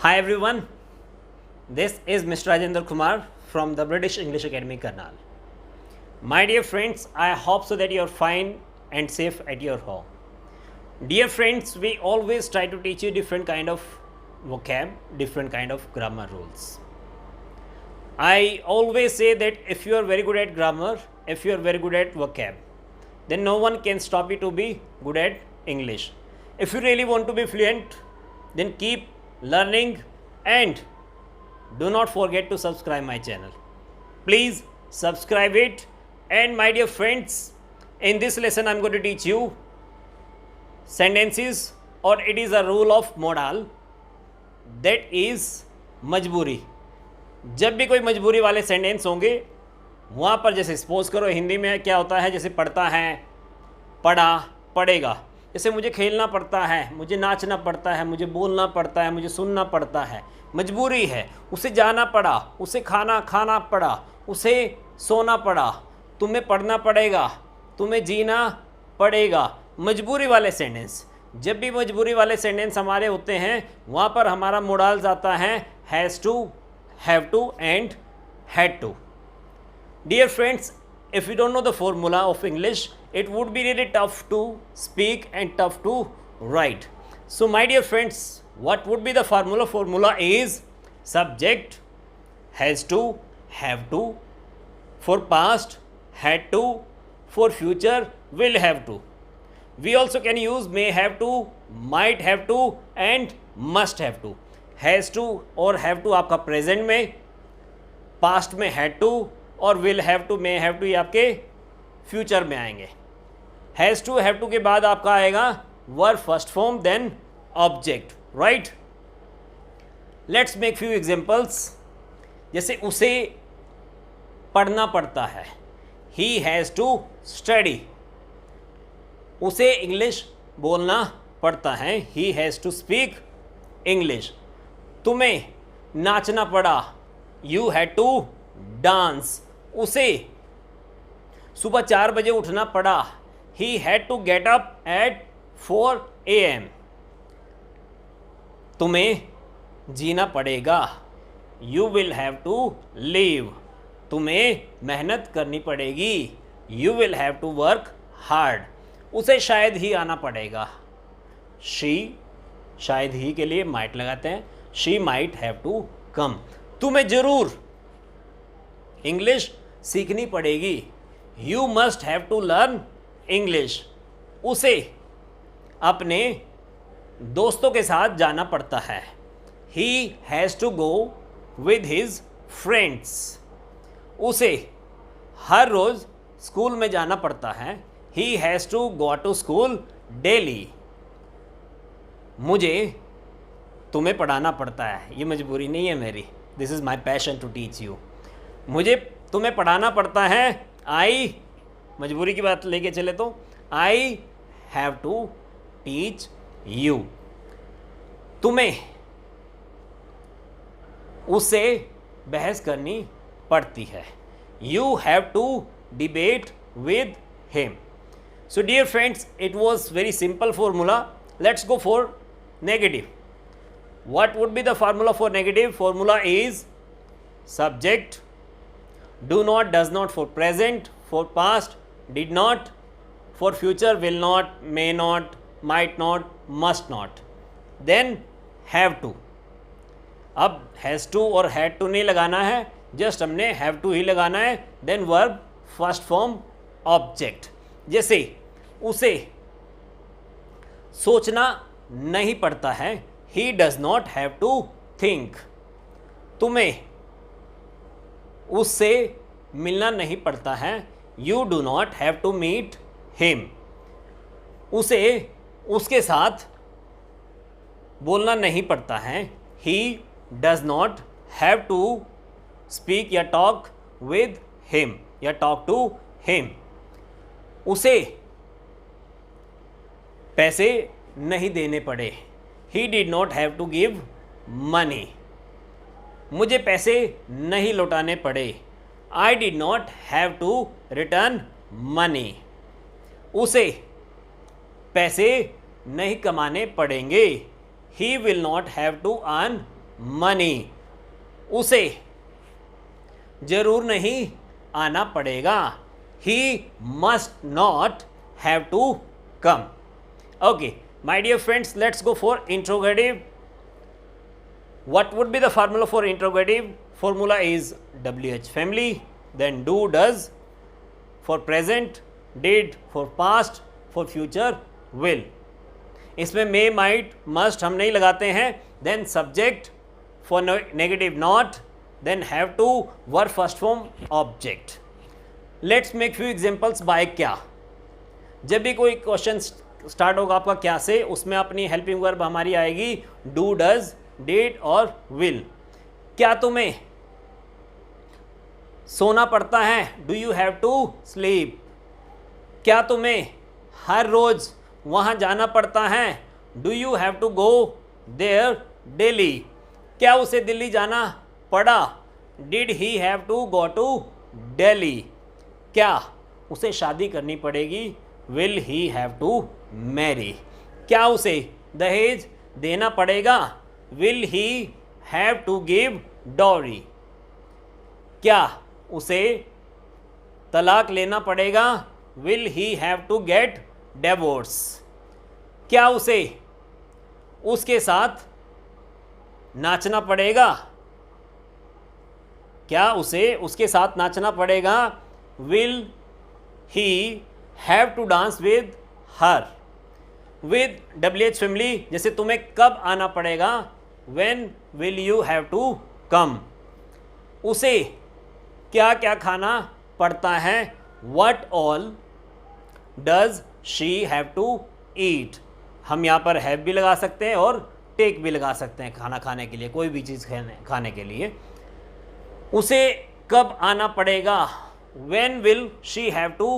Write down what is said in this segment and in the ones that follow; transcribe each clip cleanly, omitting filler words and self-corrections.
Hi everyone, this is Mr. Rajendra Kumar from the British English Academy, Karnal. My dear friends, I hope so that you are fine and safe at your home. Dear friends, we always try to teach you different kind of vocab, different kind of grammar rules. I always say that if you are very good at grammar, if you are very good at vocab, then no one can stop you to be good at English. If you really want to be fluent, then keep learning and do not forget to subscribe my channel. Please subscribe it. And my dear friends, in this lesson I am going to teach you sentences, or it is a rule of modal, that is मजबूरी. जब भी कोई मजबूरी वाले sentence होंगे वहाँ पर, जैसे सपोज करो हिंदी में क्या होता है, जैसे पढ़ता है, पढ़ा, पढ़ेगा. जैसे मुझे खेलना पड़ता है, मुझे नाचना पड़ता है, मुझे बोलना पड़ता है, मुझे सुनना पड़ता है. मजबूरी है. उसे जाना पड़ा, उसे खाना पड़ा, उसे सोना पड़ा, तुम्हें पढ़ना पड़ेगा, तुम्हें जीना पड़ेगा. मजबूरी वाले सेंटेंस. जब भी मजबूरी वाले सेंटेंस हमारे होते हैं वहाँ पर हमारा मोडाल्स आता है has to, have to and had to. Dear friends, if you don't know the formula of English, it would be really tough to speak and tough to write. So my dear friends, what would be the formula? Formula is subject has to, have to, for past had to, for future will have to. We also can use may have to, might have to and must have to. Has to और have to आपका present में, past में had to और will have to, may have to ये आपके future में आएंगे. Has to, have to के बाद आपका आएगा verb first form, then object. Right, let's make few examples. जैसे उसे पढ़ना पड़ता है, ही हैज़ टू स्टडी. उसे इंग्लिश बोलना पड़ता है, he has to speak English. तुम्हें नाचना पड़ा, यू हैड टू डांस. उसे सुबह 4 बजे उठना पड़ा, he had to get up at 4 AM. तुम्हें जीना पड़ेगा, you will have to live. तुम्हें मेहनत करनी पड़ेगी, you will have to work hard. उसे शायद ही आना पड़ेगा, शी, शायद ही के लिए माइट लगाते हैं, she might have to come. तुम्हें जरूर इंग्लिश सीखनी पड़ेगी, you must have to learn English. उसे अपने दोस्तों के साथ जाना पड़ता है, he has to go with his friends. उसे हर रोज़ स्कूल में जाना पड़ता है, he has to go to school daily. मुझे तुम्हें पढ़ाना पड़ता है, ये मजबूरी नहीं है मेरी, this is my passion to teach you. मुझे तुम्हें पढ़ाना पड़ता है, आई, मजबूरी की बात लेके चले तो I have to teach you. तुम्हें उससे बहस करनी पड़ती है, you have to debate with him. So dear friends, it was very simple formula. Let's go for negative. What would be the formula for negative? Formula is subject, do not, does not for present, for past did not, for future will not, may not, might not, must not, then have to. अब has to और had to नहीं लगाना है, just हमने have to ही लगाना है. then verb first form object. जैसे उसे सोचना नहीं पड़ता है, he does not have to think. तुम्हें उससे मिलना नहीं पड़ता है, you do not have to meet him. उसे उसके साथ बोलना नहीं पड़ता है, he does not have to speak या talk with him या talk to him. उसे पैसे नहीं देने पड़े, he did not have to give money. मुझे पैसे नहीं लौटाने पड़े, I did not have to return money. उसे पैसे नहीं कमाने पड़ेंगे, he will not have to earn money, उसे जरूर नहीं आना पड़ेगा, he must not have to come. Okay my dear friends, let's go for interrogative. What would be the formula for interrogative? Formula is WH family, then do, does for present, did for past, for future, will. इसमें may, might, must हम नहीं लगाते हैं, then subject for negative not, then have to, verb first form, object. Let's make few examples by क्या। जब भी कोई question start होगा आपका क्या से, उसमें अपनी हेल्पिंग वर्ब हमारी आएगी डू, डज, डिड और विल। क्या तुम्हें सोना पड़ता है? Do you have to sleep. क्या तुम्हें हर रोज वहां जाना पड़ता है? Do you have to go there daily. क्या उसे दिल्ली जाना पड़ा? Did he have to go to Delhi. क्या उसे शादी करनी पड़ेगी? Will he have to marry. क्या उसे दहेज देना पड़ेगा? Will he have to give dowry. क्या उसे तलाक लेना पड़ेगा? Will he have to get divorce. क्या उसे उसके साथ नाचना पड़ेगा? क्या उसे उसके साथ नाचना पड़ेगा? Will he have to dance with her. With WH family, जैसे तुम्हें कब आना पड़ेगा? When will you have to come? उसे क्या क्या खाना पड़ता है? What all does she have to eat? हम यहाँ पर have भी लगा सकते हैं और take भी लगा सकते हैं खाना खाने के लिए, कोई भी चीज़ खाने के लिए। उसे कब आना पड़ेगा? When will she have to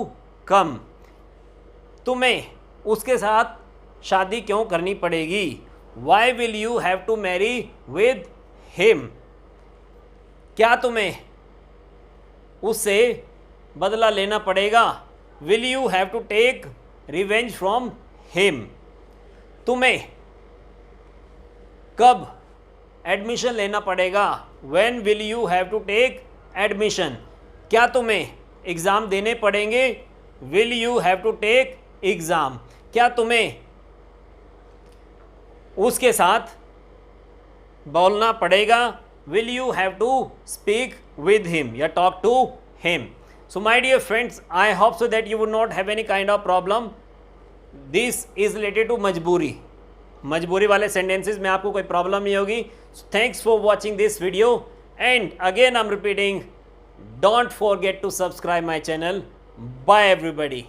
come? तुम्हें उसके साथ शादी क्यों करनी पड़ेगी? Why will you have to marry with him? क्या तुम्हें उससे बदला लेना पड़ेगा? Will you have to take revenge from him? तुम्हें कब एडमिशन लेना पड़ेगा? When will you have to take admission? क्या तुम्हें एग्ज़ाम देने पड़ेंगे? Will you have to take exam? क्या तुम्हें उसके साथ बोलना पड़ेगा? Will you have to speak with him या talk to him? So my dear friends, I hope so that you would not have any kind of problem. This is related to मजबूरी। मजबूरी वाले sentences में आपको कोई problem नहीं होगी। So thanks for watching this video and again I'm repeating, don't forget to subscribe my channel. Bye everybody.